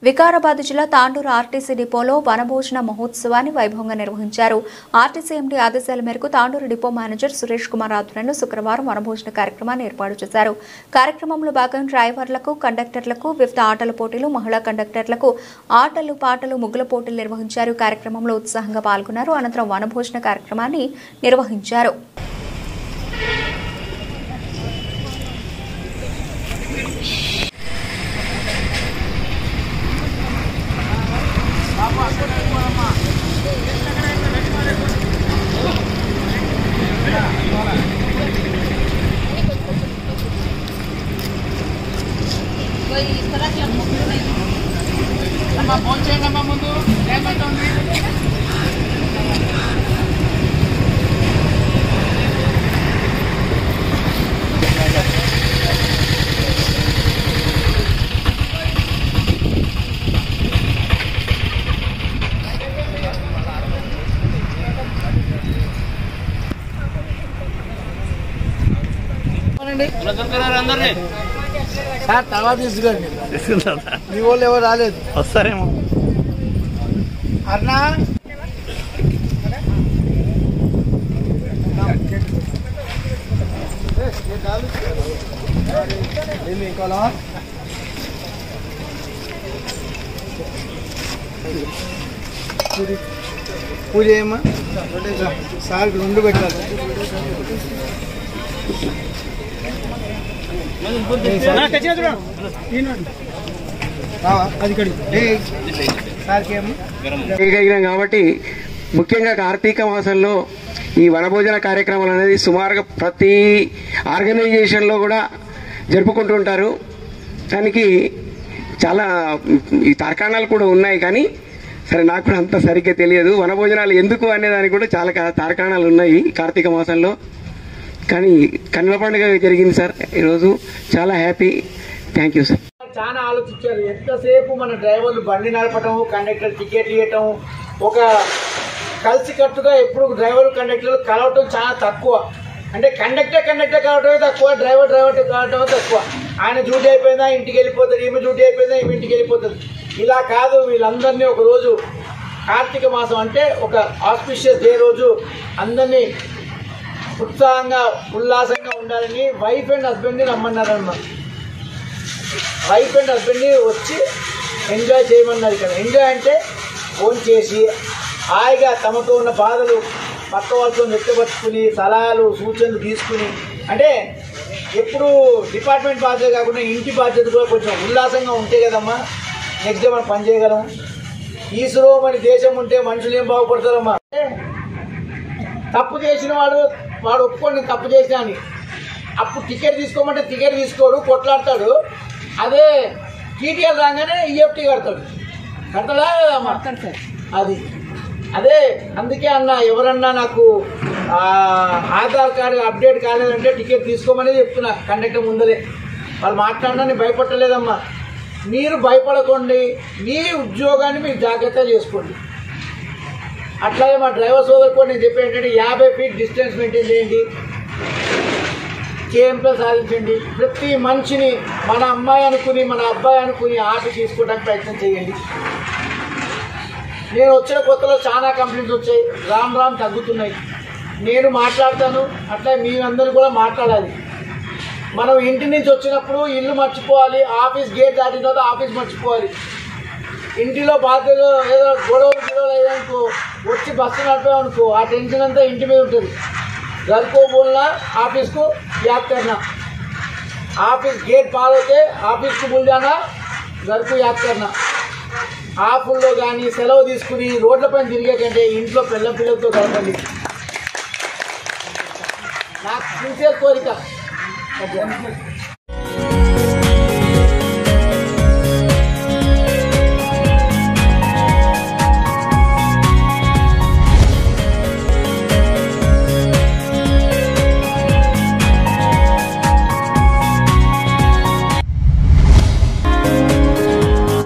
వికారాబాద్ జిల్లా తాండూరు ఆర్టీసీ డిపోలో వనభోజన మహోత్సవాన్ని వైభవంగా నిర్వహించారు. ఆర్టీసీ ఎండీ ఆదేశాల మేరకు తాండూరు డిపో మేనేజర్ సురేష్ కుమార్ ఆధ్వర్యంలో శుక్రవారం వనభోజన కార్యక్రమాన్ని ఏర్పాటు చేశారు. కార్యక్రమంలో భాగంగా డ్రైవర్లకు, కండక్టర్లకు వివిధ ఆటల పోటీలు, మహిళా కండక్టర్లకు ఆటలు, పాటలు, ముగ్గుల పోటీలు నిర్వహించారు. కార్యక్రమంలో ఉత్సాహంగా పాల్గొన్నారు. అనంతరం వనభోజన కార్యక్రమాన్ని నిర్వహించారు. సార్ తర్వాత తీసుకురండి. మీ వాళ్ళు ఎవరు రాలేదు, వస్తారేమో. అర్నా పూజ ఏమా సార్ రెండు పెట్టాలి. కాబట్టి ముఖ్యంగా కార్తీక మాసంలో ఈ వనభోజన కార్యక్రమాలు అనేది సుమారుగా ప్రతి ఆర్గనైజేషన్లో కూడా జరుపుకుంటూ ఉంటారు. దానికి చాలా ఈ తార్కాణాలు కూడా ఉన్నాయి, కానీ సరే నాకు కూడా అంత సరిగ్గా తెలియదు. వనభోజనాలు ఎందుకు అనేదానికి కూడా చాలా తార్కాణాలు ఉన్నాయి కార్తీక మాసంలో. కానీ కన్నుల పండుగ జరిగింది సార్ ఈరోజు, చాలా హ్యాపీ. Thank you sir. చాలా ఆలోచించారు. ఎంతసేపు మన డ్రైవర్లు బండి నడపటం, కండక్టర్ టికెట్లు ఇవ్వటం, ఒక కలిసికట్టుగా ఎప్పుడు డ్రైవర్ కండక్టర్లు కలవటం చాలా తక్కువ. అంటే కండక్టర్ కలవటమే తక్కువ, డ్రైవర్ కలవటమే తక్కువ. ఆయన డ్యూటీ అయిపోయిందా ఇంటికి వెళ్ళిపోతాడు, ఈమె డ్యూటీ అయిపోయిందా ఈమె ఇంటికి వెళ్ళిపోతుంది. ఇలా కాదు, వీళ్ళందరినీ ఒక రోజు కార్తీక మాసం అంటే ఒక ఆస్పిషియస్ డే రోజు అందరినీ ఉత్సాహంగా ఉల్లాసంగా ఉండాలని వైఫ్ అండ్ హస్బెండ్ని రమ్మన్నారన్న. వైఫ్ అండ్ హస్బెండ్ని వచ్చి ఎంజాయ్ చేయమన్నారు. ఇక్కడ ఎంజాయ్ అంటే ఫోన్ చేసి హాయిగా తమతో ఉన్న బాధలు పక్క వాళ్ళతో వ్యక్తపరుచుకుని సలహాలు సూచనలు తీసుకుని, అంటే ఎప్పుడు డిపార్ట్మెంట్ బాధ్యత కాకుండా ఇంటి బాధ్యత కూడా కొంచెం ఉల్లాసంగా ఉంటే కదమ్మా నెక్స్ట్ డే మనం పని చేయగలం. ఈశ్వరో మన దేశం ఉంటే మనుషులు ఏం బాగుపడతారమ్మా. తప్పు చేసిన వాడు ఒప్పుకోండి తప్పు చేసినా అని, అప్పుడు టికెట్ తీసుకోమంటే టికెట్ తీసుకోడు, కొట్లాడతాడు. అదే టీటీఎల్ రాగానే ఈఎఫ్టీ కడతాడు. కడతాడా అమ్మా? అది అదే అందుకే అన్న, ఎవరన్నా నాకు ఆధార్ కార్డు అప్డేట్ కాలేదంటే టికెట్ తీసుకోమని చెప్తున్నా కండక్టర్ ముందరే. వాళ్ళు మాట్లాడినా నేను భయపడలేదమ్మా. మీరు భయపడకండి, మీ ఉద్యోగాన్ని మీరు జాగ్రత్తగా చేసుకోండి. అట్లాగే మా డ్రైవర్ సోదరు కూడా నేను చెప్పే ఏంటంటే 50 ఫీట్ డిస్టెన్స్ మెయింటైన్ చేయండి, కేఎంపీ సాధించండి. ప్రతి మనిషిని మన అమ్మాయి అనుకుని మన అబ్బాయి అనుకుని ఆట తీసుకోవడానికి ప్రయత్నం చేయండి. నేను వచ్చిన కొత్తలో చాలా కంప్లైంట్స్ వచ్చాయి, రాను తగ్గుతున్నాయి. నేను మాట్లాడతాను, అట్లా మీ అందరూ కూడా మాట్లాడాలి. మనం ఇంటి నుంచి వచ్చినప్పుడు ఇల్లు మర్చిపోవాలి, ఆఫీస్ గేట్ దాటిన తర్వాత ఆఫీస్ మర్చిపోవాలి. ఇంటిలో బాధ్యతలు ఏదో గొడవలు అయ్యానుకో, వచ్చి బస్సు నడిపామనుకో, ఆ టెన్షన్ అంతా ఇంటి మీద ఉంటుంది. घर को बोलना, ऑफिस को याद करना. ऑफिस गेट पार होते ऑफिस को भूल जाना, घर को याद करना. ఆపుల్లో కానీ సెలవు తీసుకుని రోడ్లపైన తిరిగే కంటే ఇంట్లో పిల్లలతో గడపండి. నాకు సిన్సియర్ కోరిక.